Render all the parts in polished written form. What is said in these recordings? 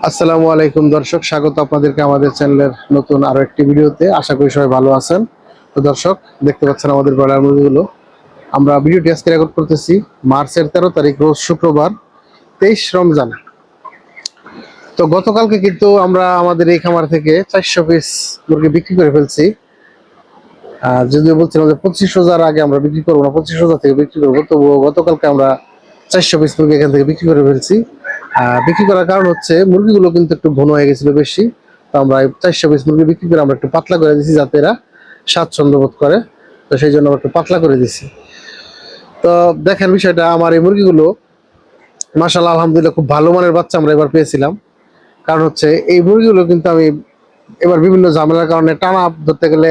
আসসালামু আলাইকুম দর্শক, স্বাগত আপনাদেরকে আমাদের চ্যানেলের নতুন আরো একটি ভিডিওতে। আশা করি সবাই ভালো আছেন। তো দর্শক, দেখতে পাচ্ছেন আমাদের ব্রয়লার মুরগিগুলো। আমরা ভিডিওটি আজকে রেকর্ড করতেছি মার্চের 13 তারিখ, রোজ শুক্রবার, 23 রমজান। তো গতকালকে কিন্তু আমরা আমাদের এই খামার থেকে 400 পিস মুরগি বিক্রি করে ফেলছি। যদিও বলছিলাম যে 25,000 আগে আমরা বিক্রি করবো না, 25,000 থেকে বিক্রি করবো, তবুও গতকালকে আমরা 400 পিস মুরগি এখান থেকে বিক্রি করে ফেলছি। বিক্রি করার কারণ হচ্ছে মুরগিগুলো কিন্তু একটু ঘন হয়ে গেছিল বেশি। তো আমরা 400 পিস মুরগি বিক্রি করে আমরা একটু পাতলা করে দিচ্ছি, যাতে এরা স্বাচ্ছন্দ্য বোধ করে। তো সেই জন্য আমরা একটু পাতলা করে দিচ্ছি। তো দেখেন বিষয়টা, আমার এই মুরগিগুলো মাশাআল্লাহ আলহামদুলিল্লাহ খুব ভালো মানের বাচ্চা আমরা এবার পেয়েছিলাম। কারণ হচ্ছে এই মুরগিগুলো কিন্তু আমি এবার বিভিন্ন ঝামেলার কারণে টানা ধরতে গেলে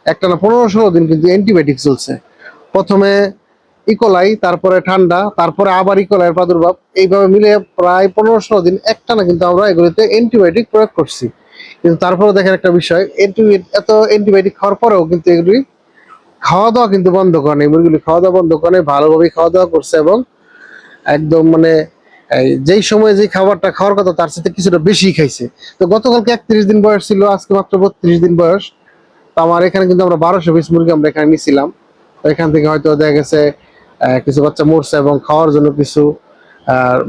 একটানা 15-16 দিন কিন্তু অ্যান্টিবায়োটিক চলছে। প্রথমে ইকোলাই, তারপরে ঠান্ডা, তারপরে আবার ইকোলাইয়ের প্রাদুর্ভাব, এইভাবে মিলে প্রায় 15-16 দিন একটানা কিন্তু আমরা এগুলিতে অ্যান্টিবায়োটিক প্রয়োগ করছি। কিন্তু তারপরে দেখেন একটা বিষয়, এত অ্যান্টিবায়োটিক খাওয়ার পরেও কিন্তু এগুলি খাওয়া দাওয়া কিন্তু বন্ধ করে নেই। মুরগিগুলি খাওয়া দাওয়া বন্ধ করে নেই, ভালোভাবেই খাওয়া দাওয়া করছে এবং একদম মানে যেই সময় যে খাবারটা খাওয়ার কথা তার সাথে কিছুটা বেশি খাইছে। তো গতকালকে 31 দিন বয়স ছিল, আজকে মাত্র 32 দিন বয়স। তো আমার এখানে কিন্তু আমরা 1200 পিস মুরগি আমরা এখানে নিছিলাম। তো এখান থেকে হয়তো দেখা গেছে কিছু বাচ্চা মরছে এবং খাওয়ার জন্য কিছু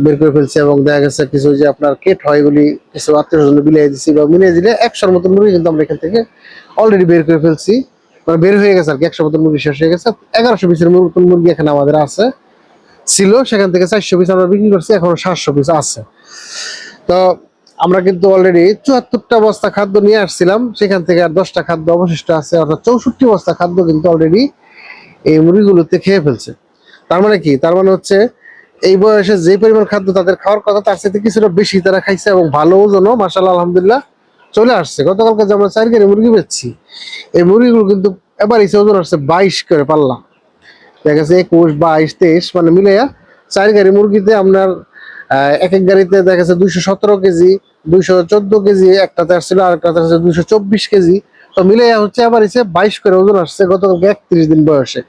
বের করে ফেলছে, এবং দেখা গেছে কিছু যে আপনার কেট হয় এগুলি কিছু আত্মীয় স্বজন বিলিয়ে দিচ্ছি বা মিলিয়ে দিলে 100-র মতো মুরগি কিন্তু আমরা এখান থেকে অলরেডি বের করে ফেলছি। মানে বের হয়ে গেছে আর কি, 100 মতো মুরগি শেষ হয়ে গেছে। 1100 পিসের মতো মুরগি এখানে আমাদের আছে, ছিল। সেখান থেকে 400 পিস আমরা বিক্রি করছি, এখন 700 পিস আছে। তো আমরা কিন্তু অলরেডি 74টা বস্তা খাদ্য নিয়ে আসছিলাম, সেখান থেকে আর 10টা খাদ্য অবশিষ্ট আছে, অর্থাৎ 64 বস্তা খাদ্য কিন্তু অলরেডি এই মুরগিগুলোতে খেয়ে ফেলছে। তার মানে কি? তার মানে হচ্ছে এই বয়সে যে পরিমাণ খাদ্য তাদের খাওয়ার কথা তার সাথে কিছুটা বেশি তারা খাইছে, এবং ভালো ওজনও মাশাআল্লাহ আলহামদুলিল্লাহ চলে আসছে। গতকালকে যে আমরা 4 কেজি মুরগি বেচছি, এই মুরগিগুলো কিন্তু এবার এসে ওজন আসছে 22 করে পাল্লা। দেখা গেছে 21, 22, 23 মানে মিলে 4 গাড়ি মুরগিতে আপনার এক এক গাড়িতে দেখা গেছে 217 কেজি, 214 কেজি একটাতে আসছিল, আর একটাতে আসছে 224 কেজি। তো মিলে হচ্ছে আবার এসে 22 করে ওজন আসছে গতকালকে 31 দিন বয়সে।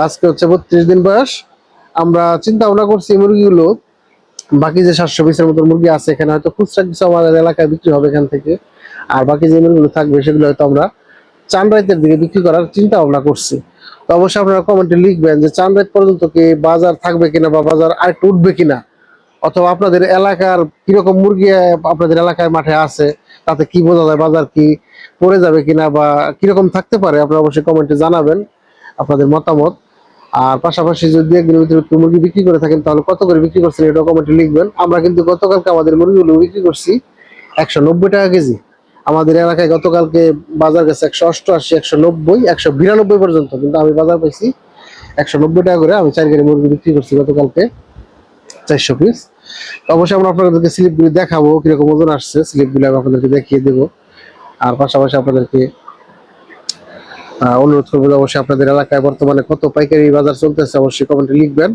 আজকে হচ্ছে 32 দিন বয়স। আমরা চিন্তা ভাবনা করছি মুরগিগুলো বাকি যে 700 পিসের মতো মুরগি আছে এখানে হয়তো খুচরা কিছু আমাদের এলাকায় বিক্রি হবে এখান থেকে, আর বাকি যে মুরগিগুলো থাকবে সেগুলো হয়তো আমরা চাঁদরাইতের দিকে বিক্রি করার চিন্তা ভাবনা করছি। তো অবশ্যই আপনারা কমেন্টে লিখবেন যে চাঁদরাইত পর্যন্ত কি বাজার থাকবে কিনা, বা বাজার আরেকটু উঠবে কিনা, অথবা আপনাদের এলাকার কিরকম মুরগি আপনাদের এলাকায় মাঠে আছে, তাতে কি বোঝা যায় বাজার কি পড়ে যাবে কিনা বা কিরকম থাকতে পারে। আপনারা অবশ্যই কমেন্টে জানাবেন আপনাদের মতামত। আর পাশাপাশি যদি একদিনের ভিতরে একটু মুরগি বিক্রি করে থাকেন তাহলে কত করে বিক্রি করছেন এটা কমেন্টে লিখবেন। আমরা কিন্তু গতকালকে আমাদের মুরগিগুলো বিক্রি করছি 190 টাকা কেজি। আমাদের এলাকায় গতকালকে বাজার গেছে 188, 190, 192 পর্যন্ত, কিন্তু আমি বাজার পাইছি 190 টাকা করে। আমি 4 কেজি মুরগি বিক্রি করছি গতকালকে 400 পিস। অবশ্যই আমরা আপনাদেরকে স্লিপগুলি দেখাবো, কিরকম ওজন আসছে স্লিপগুলি আমি আপনাদেরকে দেখিয়ে দেবো। আর পাশাপাশি আপনাদেরকে অনুরোধ করবো অবশ্যই আপনাদের এলাকায় বর্তমানে কত পাইকারি বাজার চলতেছে অবশ্যই কমেন্টে লিখবেন,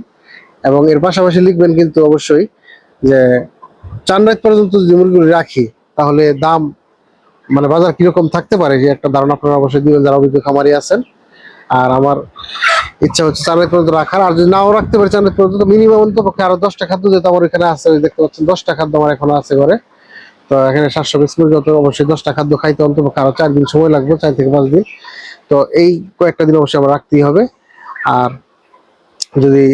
এবং এর পাশাপাশি লিখবেন কিন্তু অবশ্যই যে চাঁদরাইত পর্যন্ত যদি মুরগিগুলি রাখি তাহলে দাম মানে বাজার কিরকম থাকতে পারে, যে একটা ধারণা আপনারা অবশ্যই দিবেন যারা অভিজ্ঞ খামারি আছেন। আর আমার ইচ্ছা হচ্ছে চাঁদরাইত পর্যন্ত রাখার, আর যদি নাও রাখতে পারি চাঁদরাইত পর্যন্ত মিনিমাম অন্তপক্ষে আরো 10টা খাদ্য যেহেতু আমার এখানে আছে, দেখতে পাচ্ছেন 10টা খাদ্য আমার এখনো আছে ঘরে। তো এখানে 700 পিস মুরগি, অবশ্যই 10টা খাদ্য খাইতে অন্তপক্ষে আরো 4 দিন সময় লাগবে, 4 থেকে 5 দিন। তো এই কয়েকটা দিন অবশ্যই আমার রাখতেই হবে। আর যদি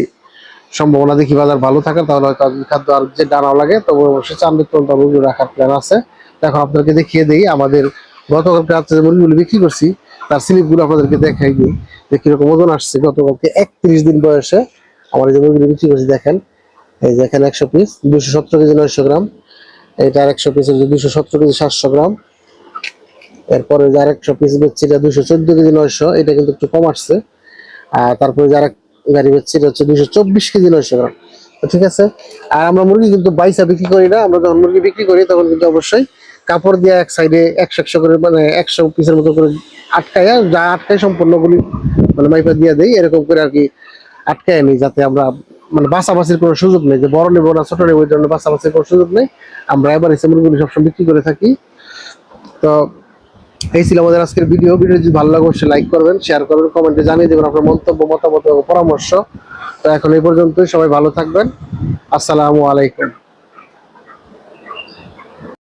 সম্ভাবনা দেখি বাজার ভালো থাকে তাহলে হয়তো খাদ্য আর যে ডানাও লাগে, তবে অবশ্যই চাঁদরাইত পর্যন্ত মুরগি রাখার প্ল্যান আছে। এখন আপনাদেরকে দেখিয়ে দিই আমাদের গতকালকে রাত্রে যে মুরগিগুলো বিক্রি করছি তার স্লিপগুলো আপনাদেরকে দেখাই দিই যে কিরকম ওজন আসছে। গতকালকে 31 দিন বয়সে আমার যে মুরগিগুলো বিক্রি করছি দেখেন, এই যে এখানে 100 পিস 217 কেজি 900 গ্রাম, এটা আর 100 পিসের যে 217 কেজি 700 গ্রাম, এরপরে যে আরেকশো পিস বেচছি এটা 214 কেজি 900, এটা কিন্তু একটু কম আসছে। আর তারপরে যে আরেক গাড়ি বেচছি এটা হচ্ছে 224 কেজি 900 গ্রাম। ঠিক আছে। আর আমরা মুরগি কিন্তু বাইসা বিক্রি করি না, আমরা যখন মুরগি বিক্রি করি তখন কিন্তু অবশ্যই কাপড় দিয়ে এক সাইডে 100 করে মানে 100 পিসের মতো করে আটকায়, যা আটকায় সম্পূর্ণগুলি মানে মাইপা দিয়ে দেই, এরকম করে আর কি আটকায় নি, যাতে আমরা মানে বাছাবাছির কোনো সুযোগ নেই যে বড় নেবো না ছোট নেবো, ওই ধরনের বাছাবাছির কোনো সুযোগ নেই। আমরা এবার এসে মুরগিগুলি সবসময় বিক্রি করে থাকি। তো এই ছিল আমাদের আজকের ভিডিও। যদি ভালো লাগে অবশ্যই লাইক করবেন, শেয়ার করবেন, কমেন্টে জানিয়ে দেবেন আপনার মন্তব্য, মতামত এবং পরামর্শ। তো এখন এই পর্যন্তই, সবাই ভালো থাকবেন। আসসালামু আলাইকুম।